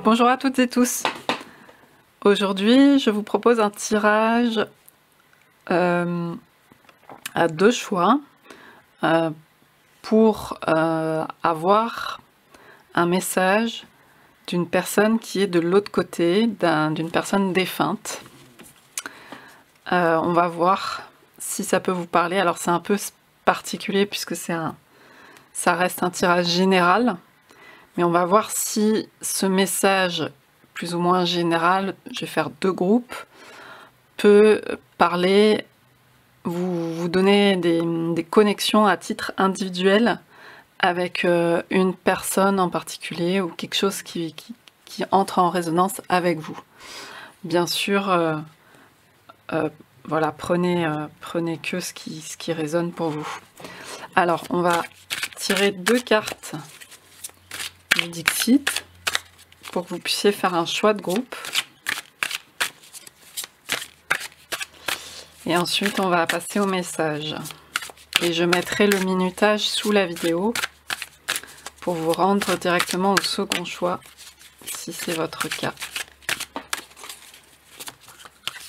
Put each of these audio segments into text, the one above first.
Bonjour à toutes et tous. Aujourd'hui, je vous propose un tirage à 2 choix pour avoir un message d'une personne qui est de l'autre côté, d'une personne défunte. On va voir si ça peut vous parler. Alors c'est un peu particulier puisque ça reste un tirage général. Mais on va voir si ce message plus ou moins général, je vais faire 2 groupes, peut parler, vous donner des connexions à titre individuel avec une personne en particulier ou quelque chose qui entre en résonance avec vous. Bien sûr, voilà, prenez que ce qui résonne pour vous. Alors, on va tirer 2 cartes du Dixit pour que vous puissiez faire un choix de groupe. Et ensuite, on va passer au message. Et je mettrai le minutage sous la vidéo pour vous rendre directement au second choix, si c'est votre cas.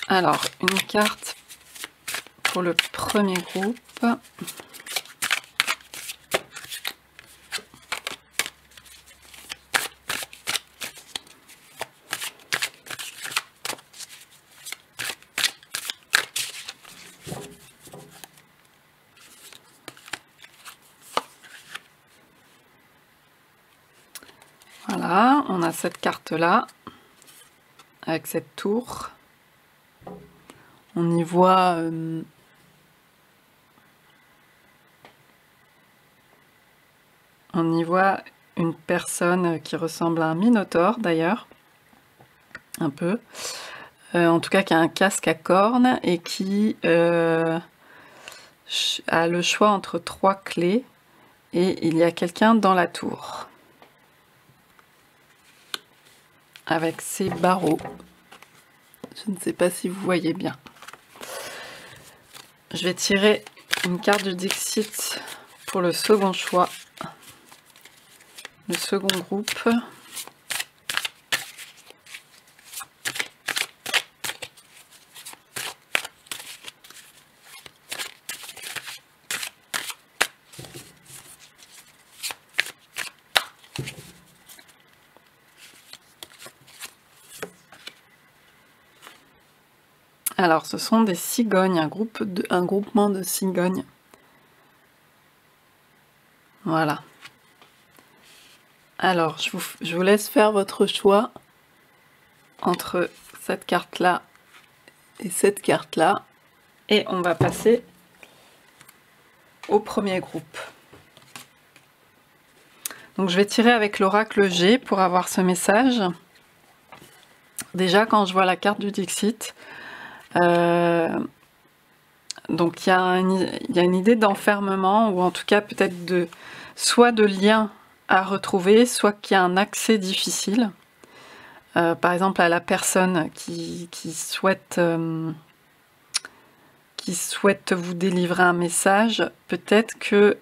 Alors, une carte pour le premier groupe. Voilà, on a cette carte-là, avec cette tour. On y voit une personne qui ressemble à un minotaure d'ailleurs, un peu. En tout cas, qui a un casque à cornes et qui a le choix entre 3 clés. Et il y a quelqu'un dans la tour. Avec ses barreaux. Je ne sais pas si vous voyez bien. Je vais tirer une carte du Dixit pour le second choix. Le second groupe. Alors, ce sont des cigognes, un groupement de cigognes. Voilà. Alors, je vous laisse faire votre choix entre cette carte-là et cette carte-là. Et on va passer au premier groupe. Donc, je vais tirer avec l'oracle G pour avoir ce message. Déjà, quand je vois la carte du Dixit, donc il y a une idée d'enfermement, ou en tout cas peut-être soit de lien à retrouver, soit qu'il y a un accès difficile. Par exemple à la personne qui souhaite vous délivrer un message, peut-être que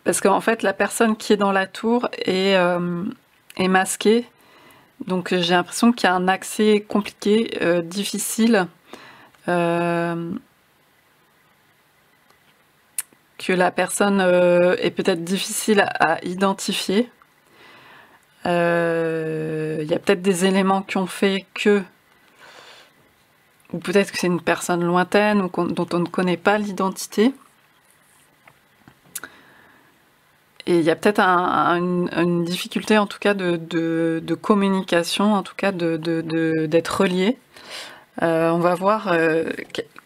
parce qu'en fait la personne qui est dans la tour est masquée, donc j'ai l'impression qu'il y a un accès compliqué, difficile, que la personne est peut-être difficile à identifier. Il y a peut-être des éléments qui ont fait que, ou peut-être que c'est une personne lointaine ou dont on ne connaît pas l'identité. Et il y a peut-être une difficulté en tout cas de communication, en tout cas d'être relié. On va voir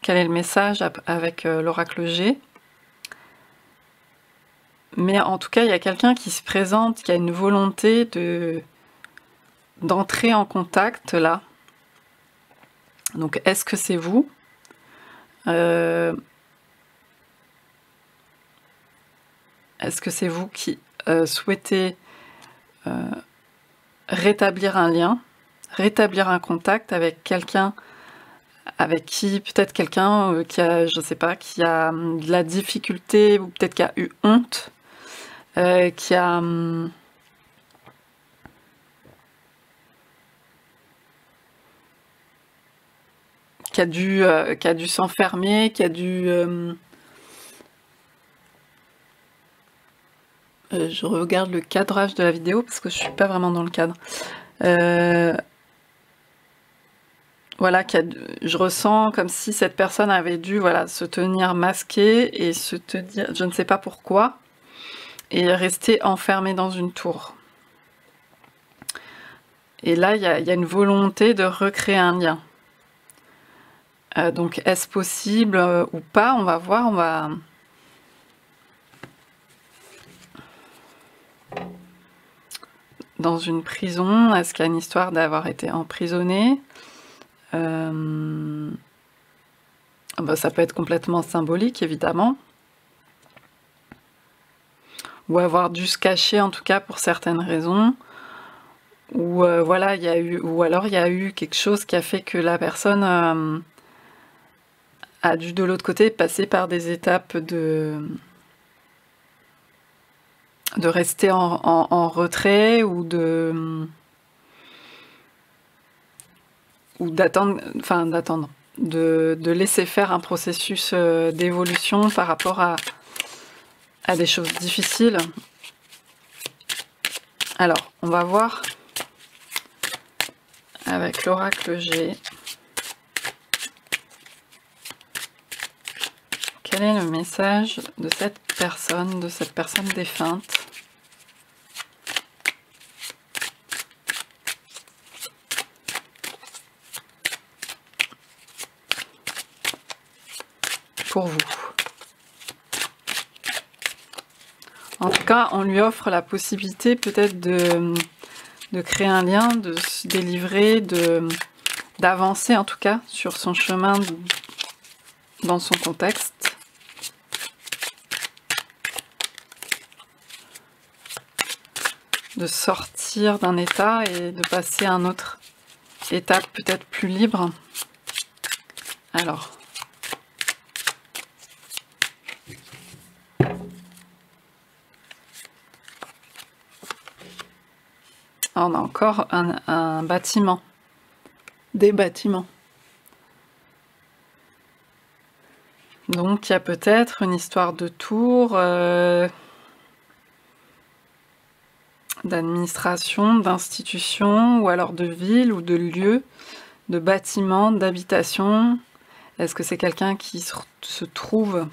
quel est le message avec l'oracle G. Mais en tout cas, il y a quelqu'un qui se présente, qui a une volonté d'entrer en contact là. Donc est-ce que c'est vous ? Est-ce que c'est vous qui souhaitez rétablir un lien, rétablir un contact avec quelqu'un avec qui, peut-être quelqu'un qui a, je sais pas, qui a de la difficulté ou peut-être qui a eu honte qui a dû s'enfermer, qui a dû... je regarde le cadrage de la vidéo parce que je suis pas vraiment dans le cadre. Voilà, je ressens comme si cette personne avait dû se tenir masquée et se dire, je ne sais pas pourquoi, et rester enfermée dans une tour. Et là, il y a une volonté de recréer un lien. Donc, est-ce possible ou pas? On va voir, Dans une prison, est-ce qu'il y a une histoire d'avoir été emprisonné? Ça peut être complètement symbolique, évidemment. Ou avoir dû se cacher, en tout cas, pour certaines raisons. Ou voilà, ou alors il y a eu quelque chose qui a fait que la personne a dû de l'autre côté passer par des étapes de rester en retrait ou d'attendre, de laisser faire un processus d'évolution par rapport à des choses difficiles. Alors, on va voir avec l'oracle G quel est le message de cette personne défunte. Pour vous. En tout cas, on lui offre la possibilité peut-être de créer un lien, de se délivrer, d'avancer en tout cas sur son chemin dans son contexte. De sortir d'un état et de passer à un autre étape peut-être plus libre. Alors, on a encore un bâtiment, des bâtiments. Donc il y a peut-être une histoire de tour, d'administration, d'institution, ou alors de ville ou de lieu, de bâtiment, d'habitation. Est-ce que c'est quelqu'un qui se trouve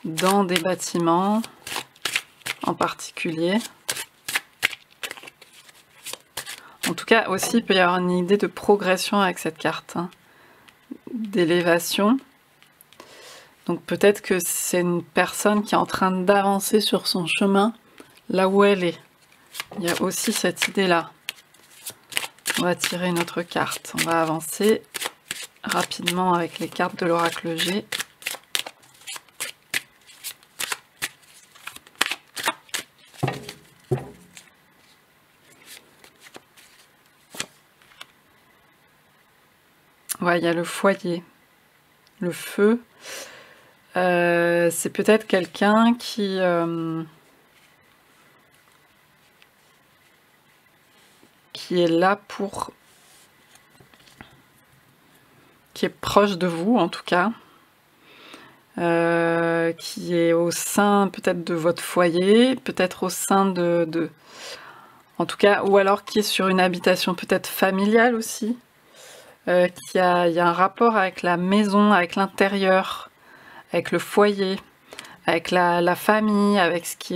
dans des bâtiments en particulier? En tout cas, aussi, il peut y avoir une idée de progression avec cette carte, hein, d'élévation. Donc peut-être que c'est une personne qui est en train d'avancer sur son chemin, là où elle est. Il y a aussi cette idée-là. On va tirer une autre carte. On va avancer rapidement avec les cartes de l'oracle G. Ouais, il y a le foyer, le feu. C'est peut-être quelqu'un qui est là pour... qui est proche de vous, en tout cas. Qui est au sein peut-être de votre foyer, peut-être au sein de... En tout cas, ou alors qui est sur une habitation peut-être familiale aussi. Il y a un rapport avec la maison, avec l'intérieur, avec le foyer, avec la famille, avec ce qui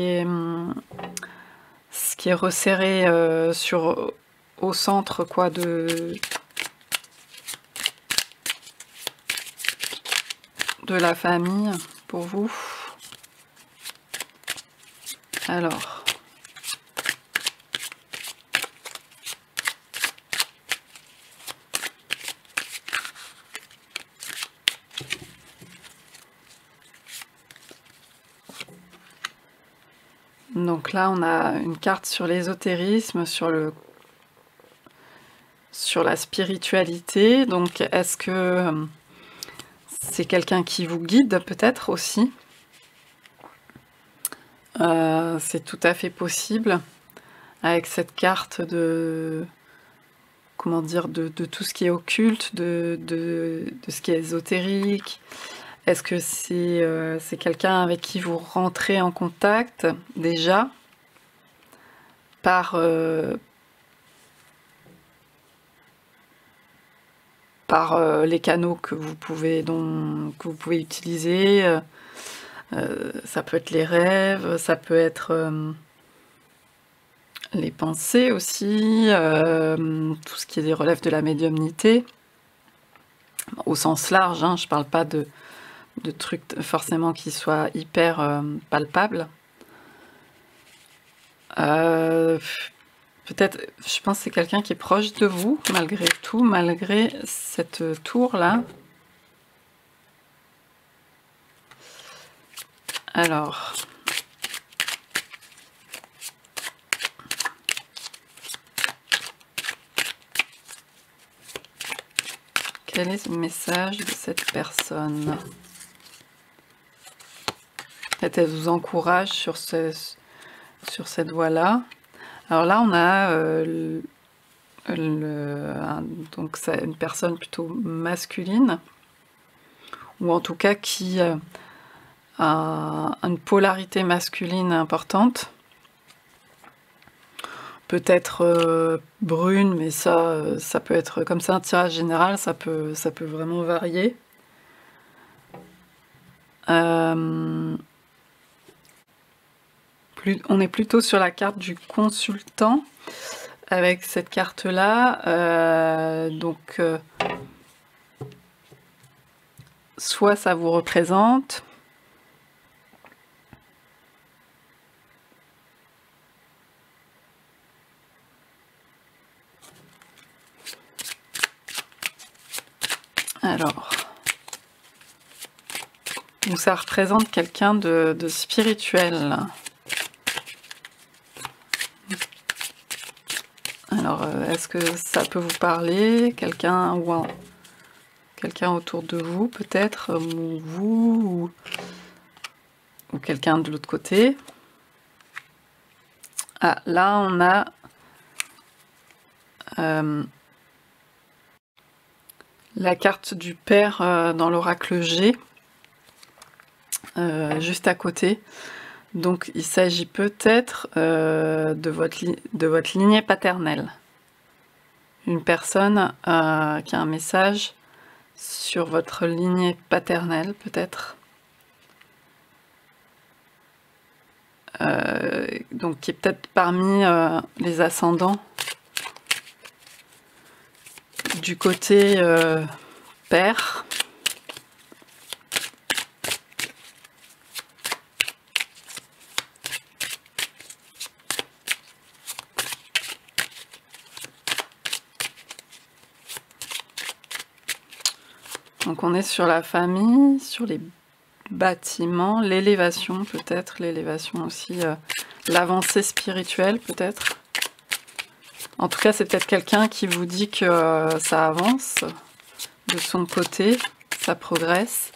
est resserré au centre quoi, de la famille pour vous. Alors... Donc là, on a une carte sur l'ésotérisme, sur la spiritualité. Donc, est-ce que c'est quelqu'un qui vous guide peut-être aussi? C'est tout à fait possible avec cette carte de, comment dire, de tout ce qui est occulte, de ce qui est ésotérique. Est-ce que c'est quelqu'un avec qui vous rentrez en contact déjà par les canaux que vous pouvez utiliser? Ça peut être les rêves, ça peut être les pensées aussi, tout ce qui relève de la médiumnité, au sens large, hein, je parle pas de trucs forcément qui soient hyper palpables. Peut-être, je pense que c'est quelqu'un qui est proche de vous, malgré tout, malgré cette tour-là. Alors... quel est le message de cette personne? Peut-être elle vous encourage sur cette voie-là. Alors là, on a donc c'est une personne plutôt masculine, ou en tout cas qui a une polarité masculine importante. Peut-être brune, mais ça peut être comme ça, un tirage général, ça peut vraiment varier. On est plutôt sur la carte du consultant avec cette carte-là. Donc, soit ça vous représente, alors, ou ça représente quelqu'un de spirituel. Alors, est-ce que ça peut vous parler? Quelqu'un autour de vous, peut-être, ou vous, ou quelqu'un de l'autre côté. Ah, là, on a la carte du père dans l'oracle G, juste à côté. Donc il s'agit peut-être de votre lignée paternelle. Une personne qui a un message sur votre lignée paternelle, peut-être. Donc qui est peut-être parmi les ascendants du côté père. Donc on est sur la famille, sur les bâtiments, l'élévation peut-être, l'élévation aussi, l'avancée spirituelle peut-être. En tout cas, c'est peut-être quelqu'un qui vous dit que ça avance de son côté, ça progresse.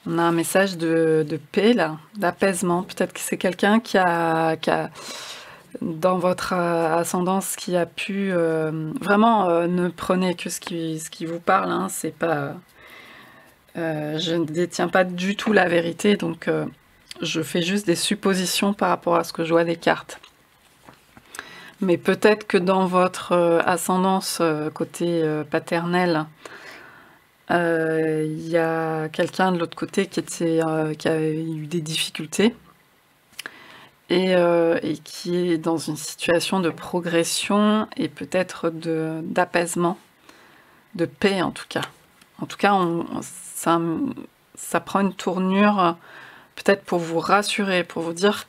On a un message de paix là, d'apaisement. Peut-être que c'est quelqu'un qui a dans votre ascendance qui a pu vraiment ne prenez que ce qui vous parle, hein, c'est pas je ne détiens pas du tout la vérité, donc je fais juste des suppositions par rapport à ce que je vois des cartes. Mais peut-être que dans votre ascendance côté paternel, il y a quelqu'un de l'autre côté qui a eu des difficultés et qui est dans une situation de progression et peut-être d'apaisement, de paix en tout cas. En tout cas, ça prend une tournure peut-être pour vous rassurer, pour vous dire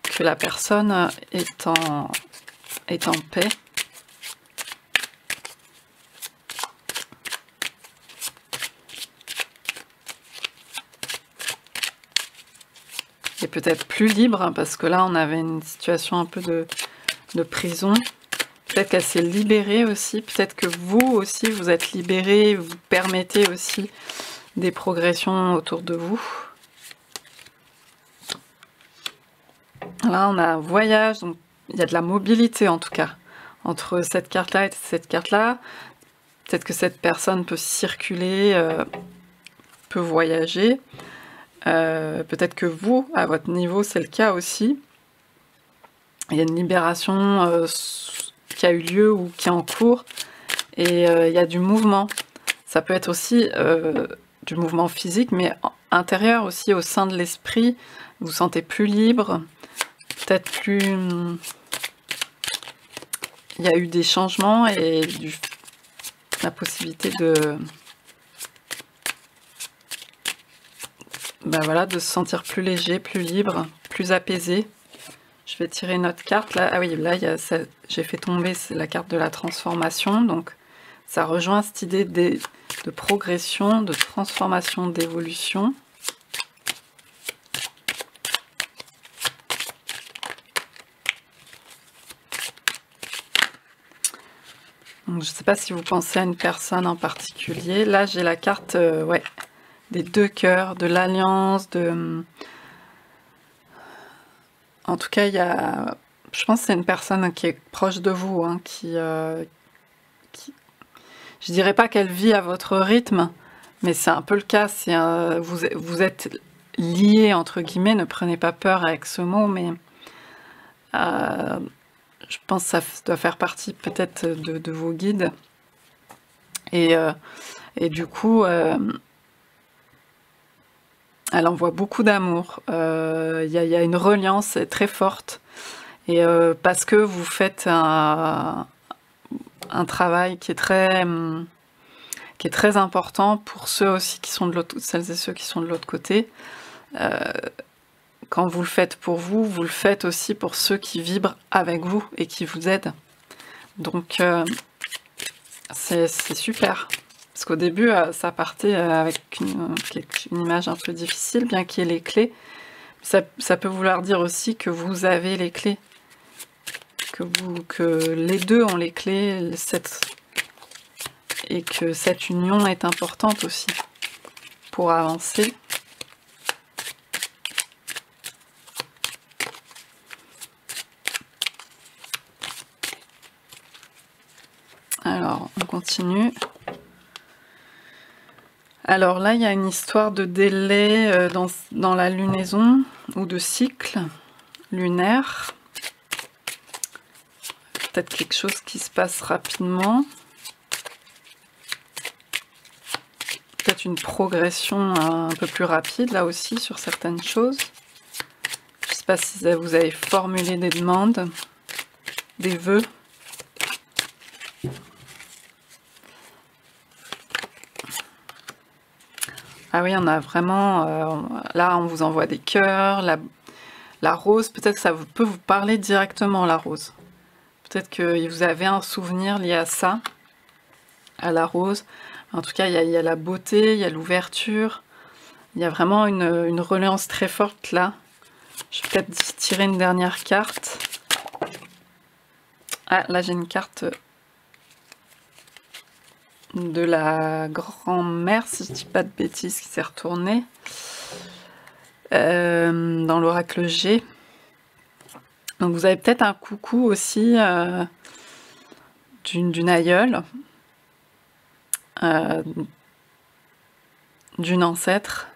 que la personne est en paix. Et peut-être plus libre, parce que là on avait une situation un peu de prison, Peut-être qu'elle s'est libérée aussi. Peut-être que vous aussi, vous êtes libéré. Vous permettez aussi des progressions autour de vous. Là, on a un voyage. Donc, il y a de la mobilité en tout cas. Entre cette carte-là et cette carte-là. Peut-être que cette personne peut circuler, peut voyager. Peut-être que vous, à votre niveau, c'est le cas aussi. Il y a une libération qui a eu lieu ou qui est en cours. Et il y a du mouvement. Ça peut être aussi du mouvement physique, mais intérieur aussi, au sein de l'esprit. Vous vous sentez plus libre. Peut-être plus... Il y a eu des changements et la possibilité de... Ben voilà, de se sentir plus léger, plus libre, plus apaisé. Je vais tirer une autre carte. Là, ah oui, là, j'ai fait tomber la carte de la transformation. Donc, ça rejoint cette idée de progression, de transformation, d'évolution. Donc, je ne sais pas si vous pensez à une personne en particulier. Là, j'ai la carte ouais, des 2 cœurs, de l'alliance, de... En tout cas, je pense que c'est une personne qui est proche de vous, hein, je dirais pas qu'elle vit à votre rythme, mais c'est un peu le cas. Vous êtes liés, entre guillemets, ne prenez pas peur avec ce mot, mais je pense que ça doit faire partie peut-être de vos guides. Et du coup, elle envoie beaucoup d'amour. Il y a une reliance très forte. Et parce que vous faites un travail qui est très important pour ceux aussi qui sont de l'autre, celles et ceux qui sont de l'autre côté. Quand vous le faites pour vous, vous le faites aussi pour ceux qui vibrent avec vous et qui vous aident. Donc c'est super. Parce qu'au début, ça partait avec une image un peu difficile, bien qu'il y ait les clés. Ça peut vouloir dire aussi que vous avez les clés. Que les deux ont les clés, et que cette union est importante aussi pour avancer. Alors, on continue. Alors là, il y a une histoire de délai dans la lunaison ou de cycle lunaire. Peut-être quelque chose qui se passe rapidement. Peut-être une progression un peu plus rapide là aussi sur certaines choses. Je ne sais pas si vous avez formulé des demandes, des vœux. Ah oui, on a vraiment... là, on vous envoie des cœurs, la rose. Peut-être que ça peut vous parler directement, la rose. Peut-être que vous avez un souvenir lié à ça, à la rose. En tout cas, il y a la beauté, il y a l'ouverture. Il y a vraiment une reliance très forte là. Je vais peut-être tirer une dernière carte. Ah, là j'ai une carte de la grand-mère, si je dis pas de bêtises, qui s'est retournée dans l'oracle G. Donc vous avez peut-être un coucou aussi d'une aïeule, d'une ancêtre,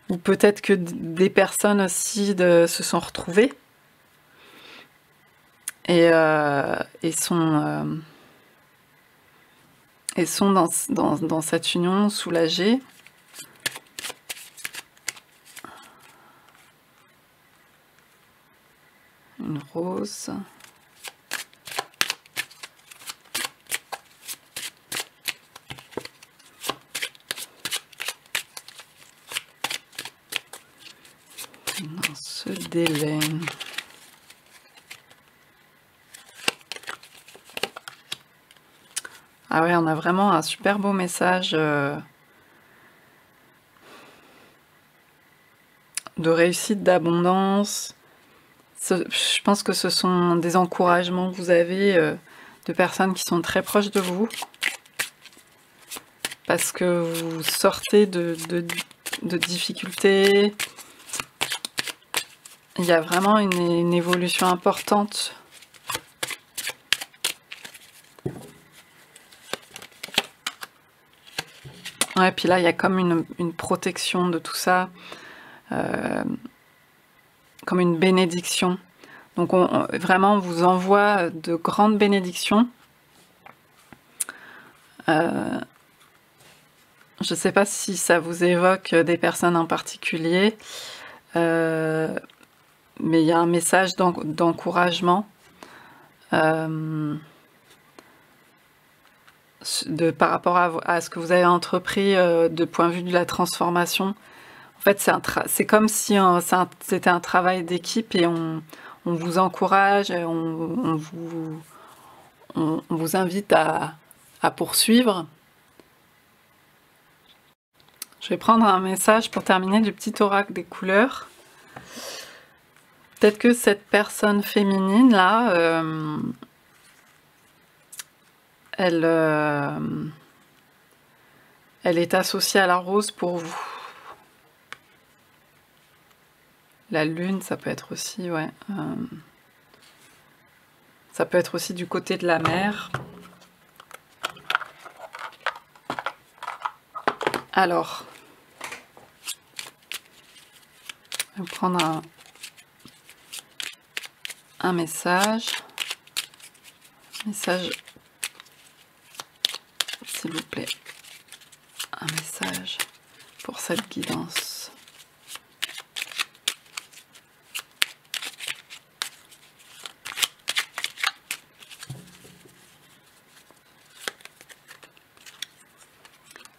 ou peut-être que des personnes aussi se sont retrouvées et sont dans cette union soulagée. Une rose. Dans ce délai. Ah ouais, on a vraiment un super beau message de réussite, d'abondance. Je pense que ce sont des encouragements que vous avez de personnes qui sont très proches de vous. Parce que vous sortez de difficultés. Il y a vraiment une évolution importante. Ouais, puis là, il y a comme une protection de tout ça. Comme une bénédiction. Donc vraiment, on vous envoie de grandes bénédictions. Je ne sais pas si ça vous évoque des personnes en particulier, mais il y a un message d'encouragement par rapport à ce que vous avez entrepris de point de vue de la transformation. En fait, c'est comme si c'était un travail d'équipe et on vous encourage, on vous invite à poursuivre. Je vais prendre un message pour terminer du petit oracle des couleurs. Peut-être que cette personne féminine là, elle est associée à la rose pour vous. La lune, ça peut être aussi, ouais. Ça peut être aussi du côté de la mer. Alors, je vais prendre un message. Message, s'il vous plaît. Un message pour cette guidance.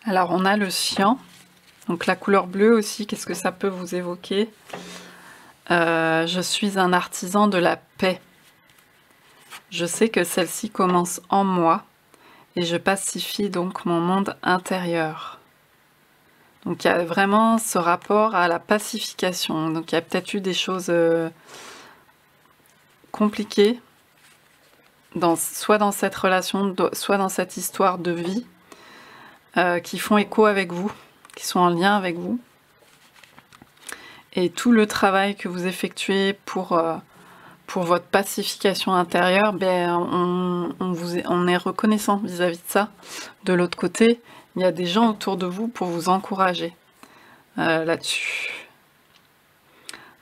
Alors on a le cyan, donc la couleur bleue aussi, qu'est-ce que ça peut vous évoquer? Je suis un artisan de la paix. Je sais que celle-ci commence en moi et je pacifie donc mon monde intérieur. Donc il y a vraiment ce rapport à la pacification. Donc il y a peut-être eu des choses compliquées, soit dans cette relation, soit dans cette histoire de vie. Qui font écho avec vous, qui sont en lien avec vous. Et tout le travail que vous effectuez pour votre pacification intérieure, ben, on est reconnaissant vis-à-vis de ça. De l'autre côté, il y a des gens autour de vous pour vous encourager là-dessus.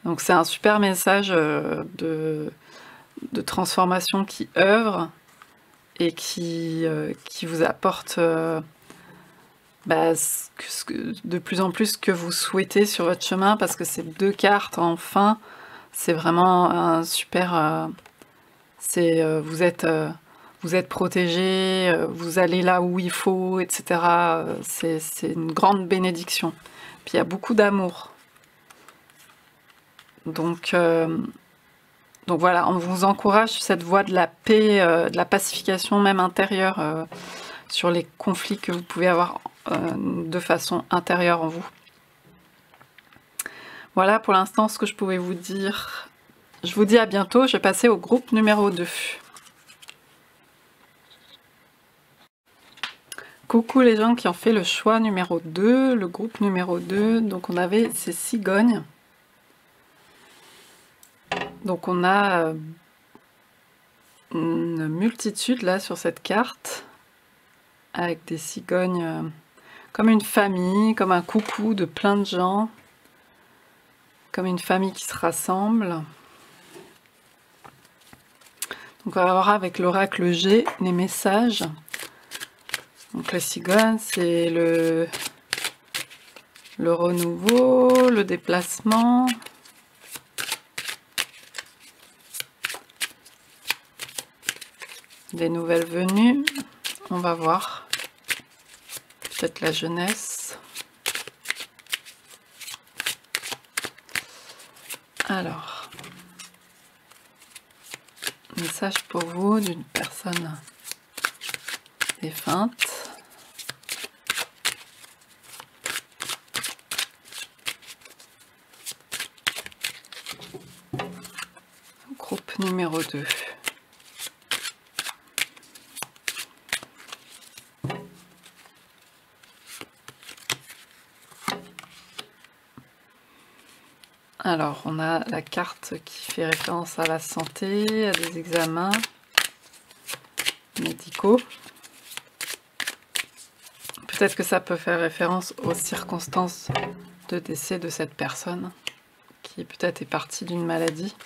Donc c'est un super message de transformation qui œuvre et qui vous apporte... de plus en plus ce que vous souhaitez sur votre chemin, parce que ces deux cartes enfin, c'est vraiment un super... vous êtes protégé, vous allez là où il faut, etc. C'est une grande bénédiction. Puis il y a beaucoup d'amour. Donc voilà, on vous encourage sur cette voie de la paix, de la pacification même intérieure, sur les conflits que vous pouvez avoir de façon intérieure en vous. Voilà pour l'instant ce que je pouvais vous dire. Je vous dis à bientôt, je vais passer au groupe numéro 2. Coucou les gens qui ont fait le choix numéro 2, le groupe numéro 2. Donc on avait ces cigognes. Donc on a une multitude là sur cette carte, avec des cigognes... comme une famille, comme un coucou de plein de gens, comme une famille qui se rassemble. Donc on va voir avec l'oracle G les messages. Donc les cigognes, c'est le renouveau, le déplacement, des nouvelles venues. On va voir. Peut-être la jeunesse. Alors, message pour vous d'une personne défunte. numéro 2. Alors, on a la carte qui fait référence à la santé, à des examens médicaux. Peut-être que ça peut faire référence aux circonstances de décès de cette personne, qui peut-être est partie d'une maladie.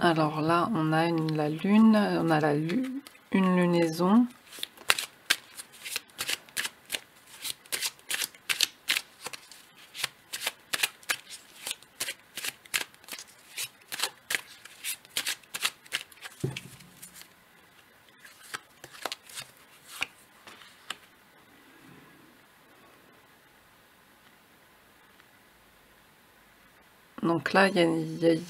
Alors là, on a la lune, on a une lunaison. Donc là, il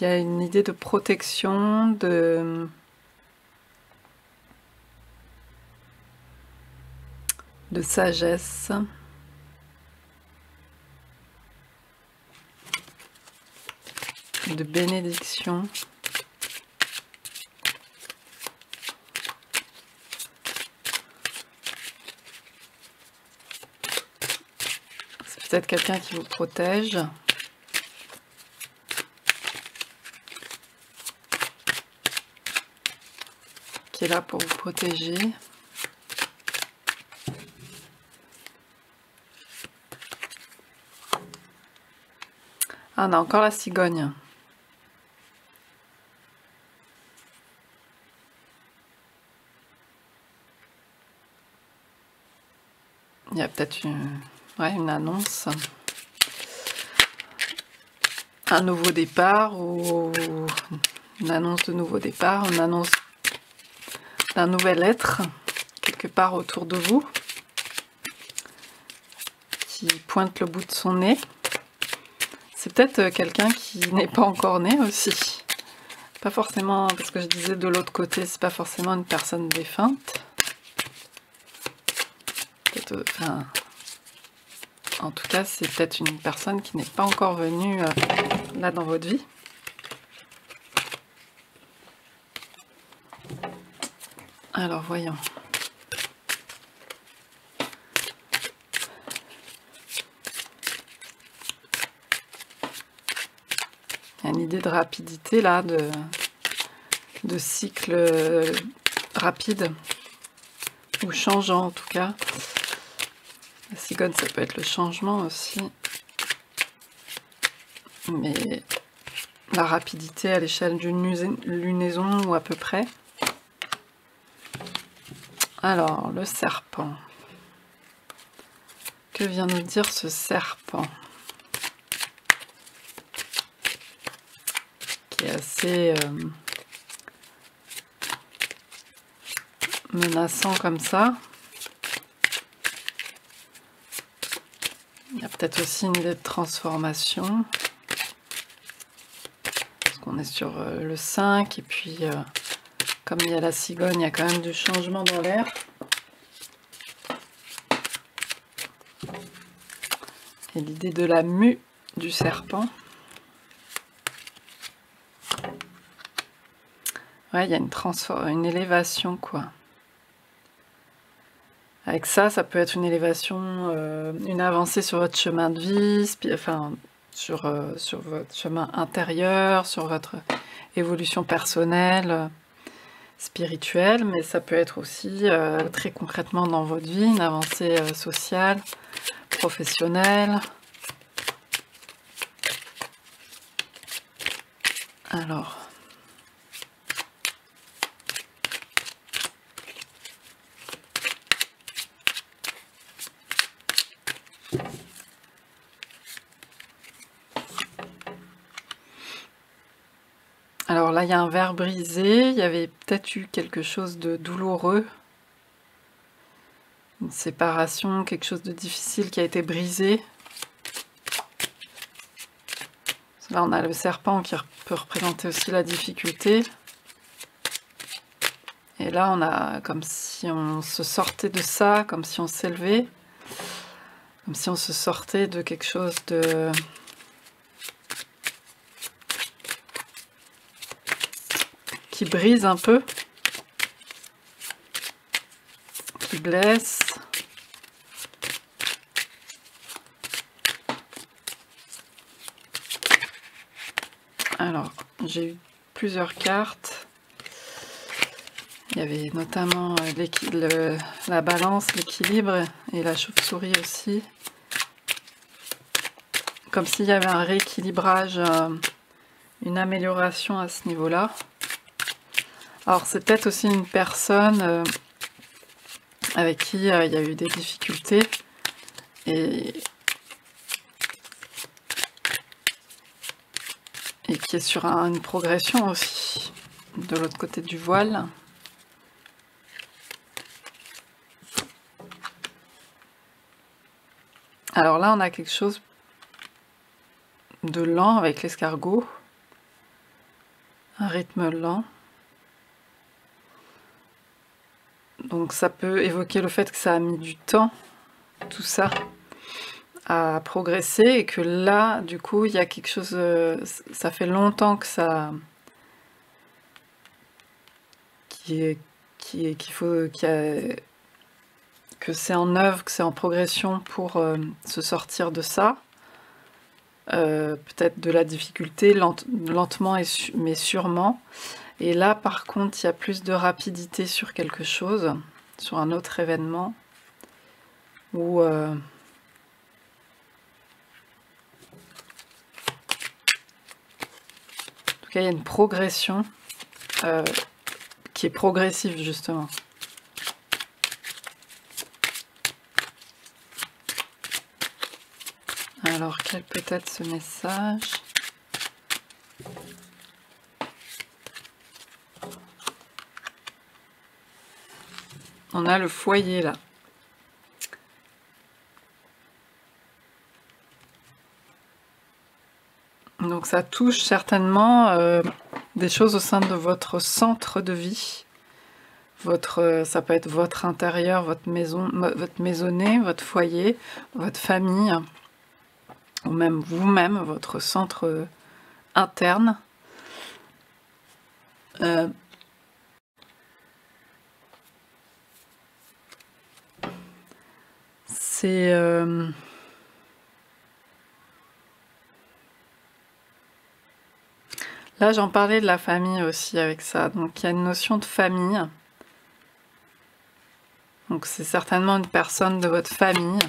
y a une idée de protection, de sagesse. De bénédiction. C'est peut-être quelqu'un qui vous protège. Qui est là pour vous protéger. Ah, on a encore la cigogne. Il y a peut-être une annonce. Un nouveau départ ou une annonce de nouveau départ, une annonce d'un nouvel être quelque part autour de vous qui pointe le bout de son nez. C'est peut-être quelqu'un qui n'est pas encore né aussi. Pas forcément, parce que je disais de l'autre côté, c'est pas forcément une personne défunte. Enfin, en tout cas, c'est peut-être une personne qui n'est pas encore venue là dans votre vie. Alors, voyons. Il y a une idée de rapidité là, de cycle rapide, ou changeant en tout cas. La cigogne, ça peut être le changement aussi. Mais la rapidité à l'échelle d'une lunaison ou à peu près. Alors, le serpent. Que vient nous dire ce serpent? Qui est assez menaçant comme ça. Il y a peut-être aussi une idée de transformation. Parce qu'on est sur le 5 et puis comme il y a la cigogne, il y a quand même du changement dans l'air. Et l'idée de la mue du serpent. Ouais, il y a une élévation, quoi. Avec ça, ça peut être une élévation, une avancée sur votre chemin de vie, enfin, sur votre chemin intérieur, sur votre évolution personnelle, spirituelle, mais ça peut être aussi très concrètement dans votre vie, une avancée sociale, professionnelle. Alors... Alors là, il y a un verre brisé, il y avait peut-être eu quelque chose de douloureux, une séparation, quelque chose de difficile qui a été brisé. Là, on a le serpent qui peut représenter aussi la difficulté. Et là, on a comme si on se sortait de ça, comme si on s'élevait, comme si on se sortait de quelque chose de qui brise un peu, qui blesse. Alors, j'ai eu plusieurs cartes. Il y avait notamment la balance, l'équilibre et la chauve-souris aussi. Comme s'il y avait un rééquilibrage, une amélioration à ce niveau-là. Alors c'est peut-être aussi une personne avec qui il y a eu des difficultés et qui est sur une progression aussi de l'autre côté du voile. Alors là on a quelque chose de lent avec l'escargot, un rythme lent. Donc ça peut évoquer le fait que ça a mis du temps, tout ça, à progresser, et que là, du coup, il y a quelque chose, ça fait longtemps que ça... que c'est en œuvre, que c'est en progression pour se sortir de ça. Peut-être de la difficulté, lentement mais sûrement. Et là, par contre, il y a plus de rapidité sur quelque chose, sur un autre événement, où en tout cas, il y a une progression qui est progressive, justement. Alors, quel peut être ce message ? On a le foyer là. Donc ça touche certainement des choses au sein de votre centre de vie. Ça peut être votre intérieur, votre maison, votre maisonnée, votre foyer, votre famille, ou même vous-même, votre centre interne. C'est... Là, j'en parlais de la famille aussi avec ça. Donc, il y a une notion de famille. Donc, c'est certainement une personne de votre famille.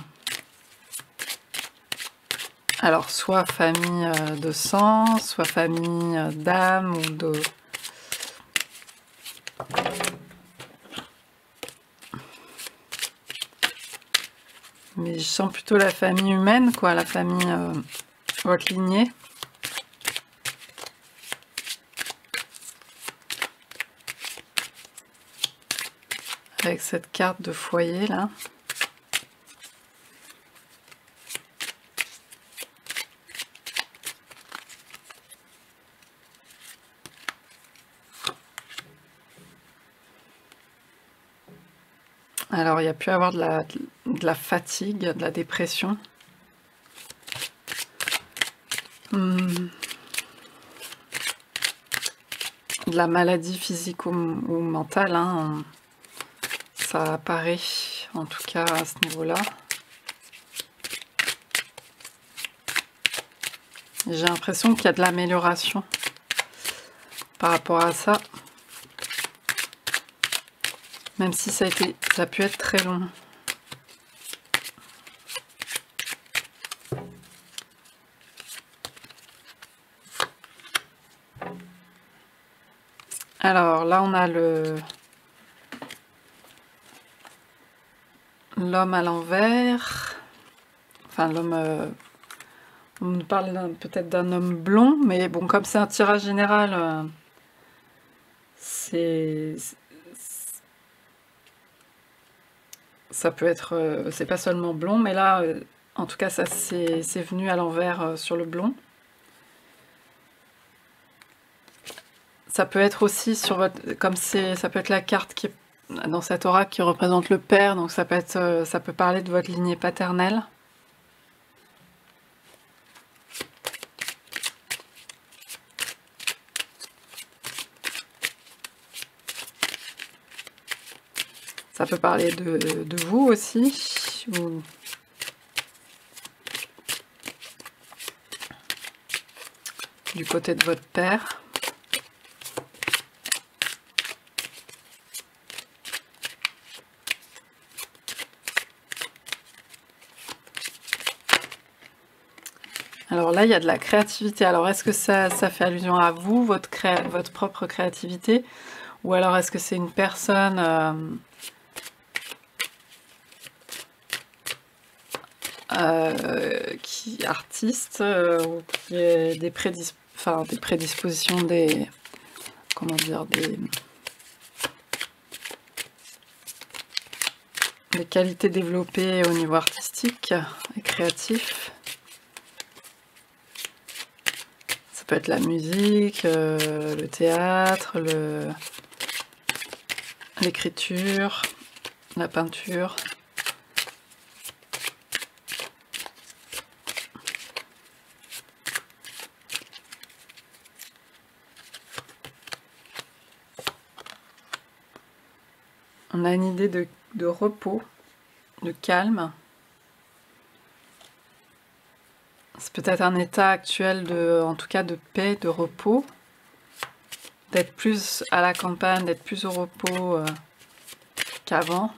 Alors, soit famille de sang, soit famille d'âme ou de... Mais je sens plutôt la famille humaine, quoi, la famille, votre lignée. Avec cette carte de foyer là. Alors il y a pu avoir de la fatigue, de la dépression. De la maladie physique ou mentale, hein. Ça apparaît en tout cas à ce niveau-là. J'ai l'impression qu'il y a de l'amélioration par rapport à ça. Même si ça a pu être très long. Alors là on a l'homme à l'envers. Enfin l'homme... on nous parle peut-être d'un homme blond, mais bon, comme c'est un tirage général, ça peut être... c'est pas seulement blond, mais là, en tout cas, ça c'est venu à l'envers sur le blond. Ça peut être aussi sur votre... Comme ça peut être la carte qui est dans cet oracle qui représente le père, donc ça peut parler de votre lignée paternelle. Ça peut parler de vous aussi, ou du côté de votre père. Alors là, il y a de la créativité. Alors, est-ce que ça fait allusion à vous, votre propre créativité? Ou alors, est-ce que c'est une personne qui est artiste, ou qui a des prédispositions, comment dire, des qualités développées au niveau artistique et créatif? Ça peut être la musique, le théâtre, l'écriture, la peinture. On a une idée de repos, de calme. C'est peut-être un état actuel en tout cas de paix, de repos. D'être plus à la campagne, d'être plus au repos qu'avant.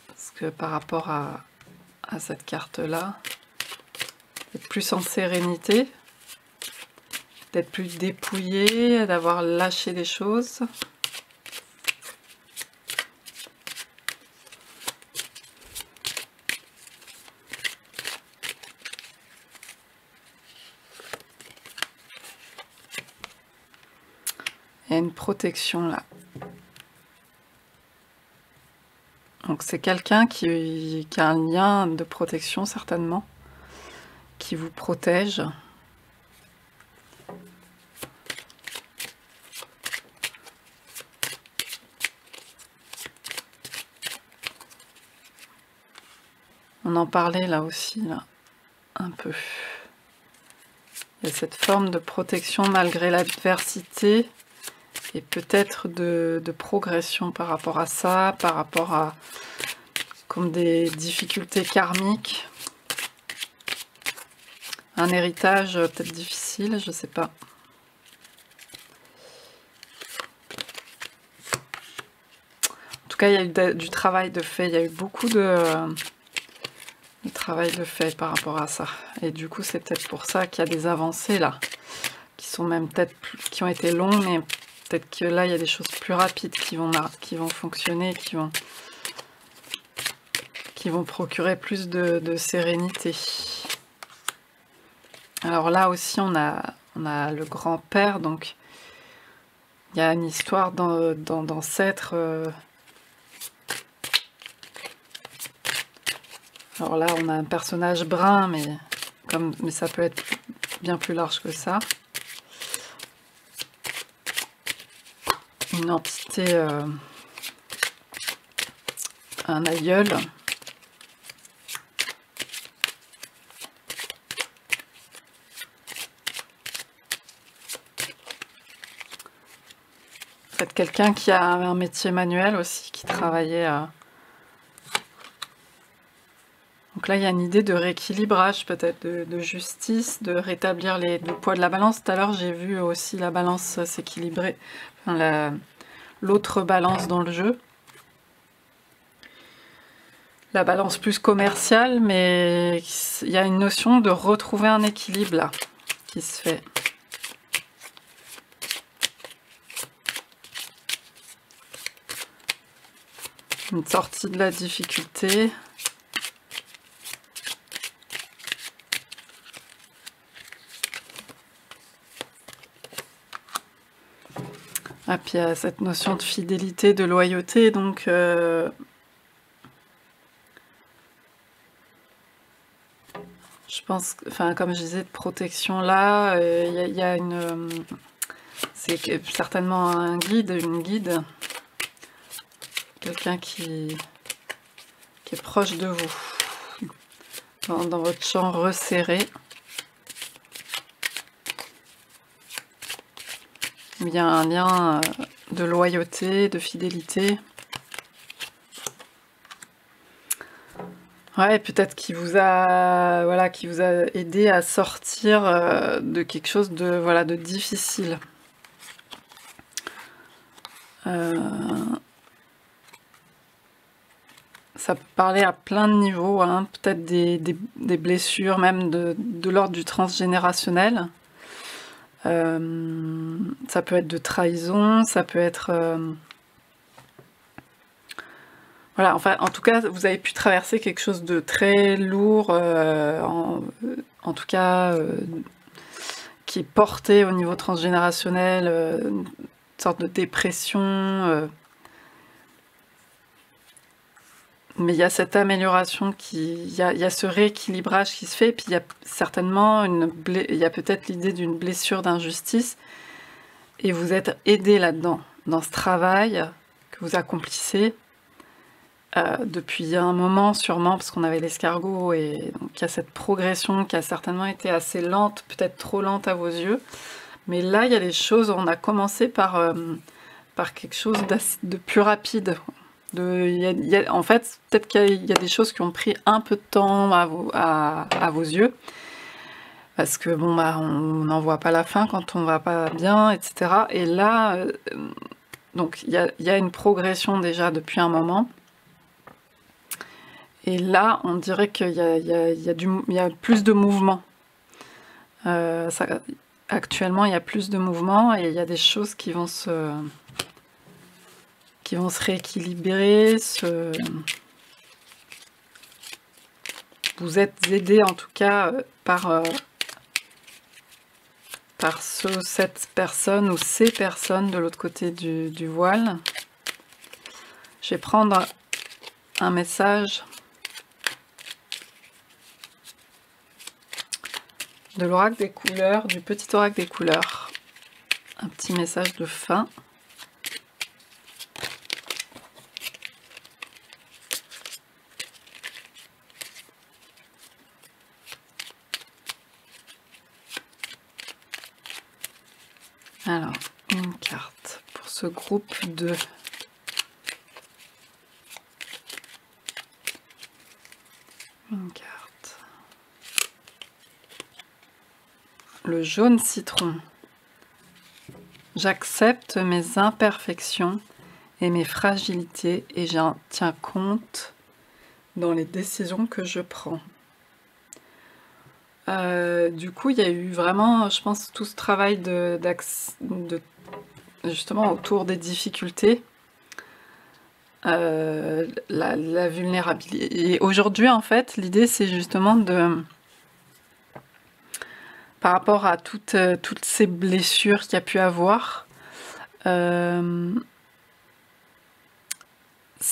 Parce que par rapport à cette carte-là, d'être plus en sérénité, d'être plus dépouillé, d'avoir lâché des choses. Il y a une protection là. Donc c'est quelqu'un qui a un lien de protection certainement, qui vous protège. On en parlait là aussi, là, un peu. Il y a cette forme de protection malgré l'adversité et peut-être de progression par rapport à ça, par rapport à comme des difficultés karmiques. Un héritage peut-être difficile, je sais pas. En tout cas, il y a eu du travail de fait, il y a eu beaucoup de travail de fait par rapport à ça. Et du coup, c'est peut-être pour ça qu'il y a des avancées là, qui sont même peut-être qui ont été longues, mais peut-être que là, il y a des choses plus rapides qui vont fonctionner, qui vont procurer plus de sérénité. Alors là aussi, on a le grand-père, donc il y a une histoire d'ancêtre. Alors là, on a un personnage brun, mais ça peut être bien plus large que ça. Une entité, un aïeul. Peut-être quelqu'un qui a un métier manuel aussi, qui travaillait Donc là, il y a une idée de rééquilibrage, peut-être de justice, de rétablir le poids de la balance. Tout à l'heure, j'ai vu aussi la balance s'équilibrer, enfin, l'autre balance dans le jeu. La balance plus commerciale, mais il y a une notion de retrouver un équilibre là, qui se fait. Une sortie de la difficulté. Ah, puis il y a cette notion de fidélité, de loyauté, donc je pense, enfin comme je disais, de protection là, il y a une, c'est certainement un guide, une guide, quelqu'un qui est proche de vous, dans votre champ resserré. Il y a un lien de loyauté, de fidélité. Ouais, peut-être qu'il vous a, voilà, qui vous a aidé à sortir de quelque chose de, voilà, de difficile. Ça peut parler à plein de niveaux, hein, peut-être des blessures, même de l'ordre du transgénérationnel. Ça peut être de trahison, ça peut être... Voilà, enfin, en tout cas, vous avez pu traverser quelque chose de très lourd, en tout cas, qui est porté au niveau transgénérationnel, une sorte de dépression. Mais il y a cette amélioration, il y a ce rééquilibrage qui se fait, et puis il y a certainement il y a peut-être l'idée d'une blessure d'injustice, et vous êtes aidé là-dedans, dans ce travail que vous accomplissez depuis un moment sûrement, parce qu'on avait l'escargot, et donc il y a cette progression qui a certainement été assez lente, peut-être trop lente à vos yeux, mais là il y a des choses, on a commencé par quelque chose de plus rapide. En fait, peut-être qu'il y a des choses qui ont pris un peu de temps à vos yeux, parce que bon, bah, on n'en voit pas la fin quand on va pas bien, etc. Et là, donc il y a une progression déjà depuis un moment. Et là, on dirait qu'il y a plus de mouvement. Actuellement, il y a plus de mouvement et il y a des choses qui vont se rééquilibrer. Vous êtes aidé en tout cas par cette personne ou ces personnes de l'autre côté du voile. Je vais prendre un message de l'oracle des couleurs, du petit oracle des couleurs. Un petit message de fin. Alors, une carte pour ce groupe 2. Une carte. Le jaune citron. J'accepte mes imperfections et mes fragilités et j'en tiens compte dans les décisions que je prends. Du coup, il y a eu vraiment, je pense, tout ce travail justement autour des difficultés, la vulnérabilité. Et aujourd'hui, en fait, l'idée, c'est justement par rapport à toutes ces blessures qu'il y a pu avoir,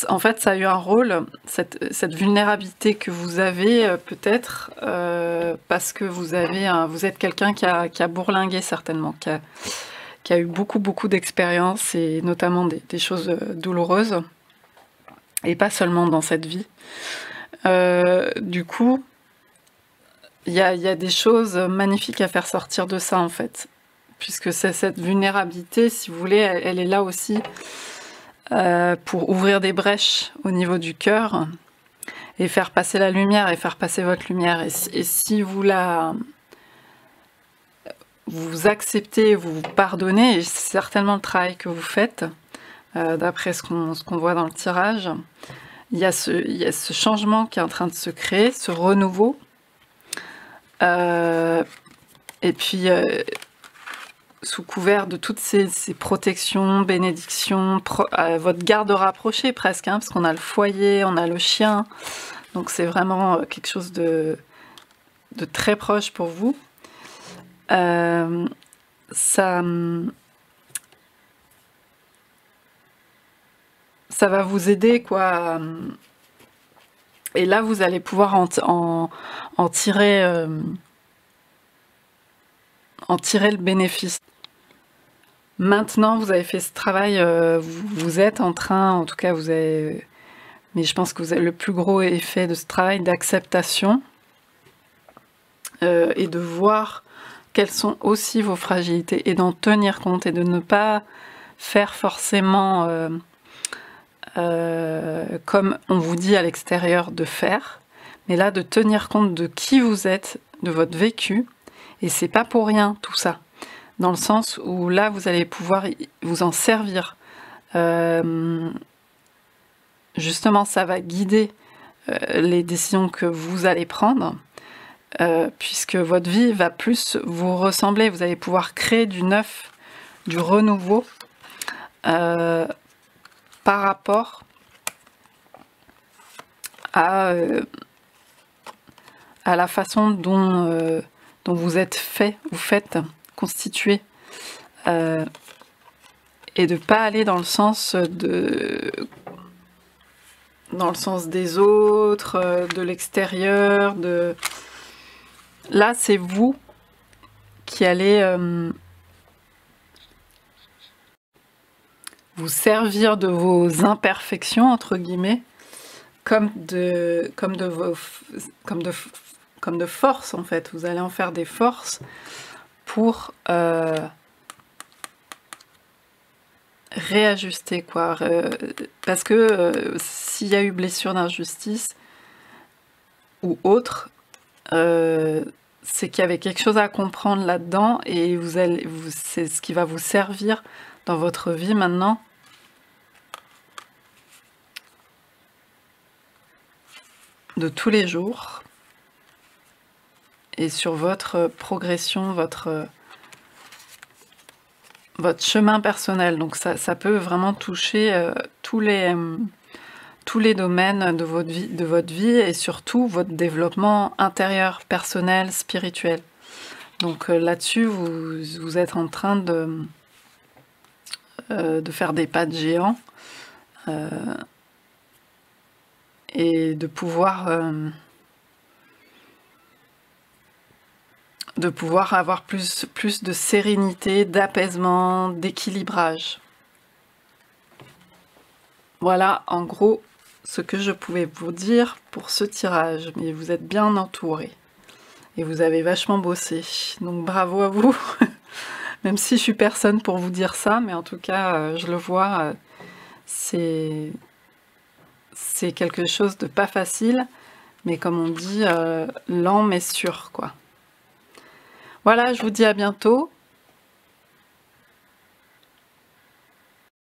en fait, ça a eu un rôle, cette vulnérabilité que vous avez peut-être parce que vous êtes quelqu'un qui a bourlingué certainement, qui a eu beaucoup d'expériences et notamment des choses douloureuses et pas seulement dans cette vie. Du coup, il y a des choses magnifiques à faire sortir de ça en fait, puisque cette vulnérabilité, si vous voulez, elle est là aussi. Pour ouvrir des brèches au niveau du cœur et faire passer la lumière et faire passer votre lumière. Et si vous acceptez, vous pardonnez, et c'est certainement le travail que vous faites, d'après ce qu'on voit dans le tirage, il y a ce changement qui est en train de se créer, ce renouveau. Et puis... sous couvert de toutes ces protections, bénédictions, votre garde rapprochée presque, hein, parce qu'on a le foyer, on a le chien, donc c'est vraiment quelque chose de très proche pour vous. Ça va vous aider, quoi. Et là, vous allez pouvoir en tirer le bénéfice. Maintenant, vous avez fait ce travail, vous êtes en train, en tout cas, mais je pense que vous avez le plus gros effet de ce travail d'acceptation et de voir quelles sont aussi vos fragilités et d'en tenir compte et de ne pas faire forcément comme on vous dit à l'extérieur de faire, mais là de tenir compte de qui vous êtes, de votre vécu, et c'est pas pour rien tout ça, dans le sens où là vous allez pouvoir vous en servir. Justement, ça va guider les décisions que vous allez prendre, puisque votre vie va plus vous ressembler. Vous allez pouvoir créer du neuf, du renouveau par rapport à la façon dont vous êtes fait ou faites, constitué, et de ne pas aller dans le sens des autres, de l'extérieur. Là, c'est vous qui allez vous servir de vos imperfections, entre guillemets, comme de force, en fait. Vous allez en faire des forces pour réajuster, quoi. Parce que s'il y a eu blessure d'injustice ou autre, c'est qu'il y avait quelque chose à comprendre là-dedans, et c'est ce qui va vous servir dans votre vie maintenant. De tous les jours, et sur votre progression, votre chemin personnel. Donc ça peut vraiment toucher tous les domaines de votre vie, et surtout votre développement intérieur, personnel, spirituel. Donc là-dessus, vous êtes en train de faire des pas de géant, et de pouvoir avoir plus de sérénité, d'apaisement, d'équilibrage. Voilà en gros ce que je pouvais vous dire pour ce tirage, mais vous êtes bien entouré et vous avez vachement bossé, donc bravo à vous. Même si je suis personne pour vous dire ça, mais en tout cas je le vois, c'est quelque chose de pas facile, mais comme on dit, lent mais sûr, quoi. Voilà, je vous dis à bientôt.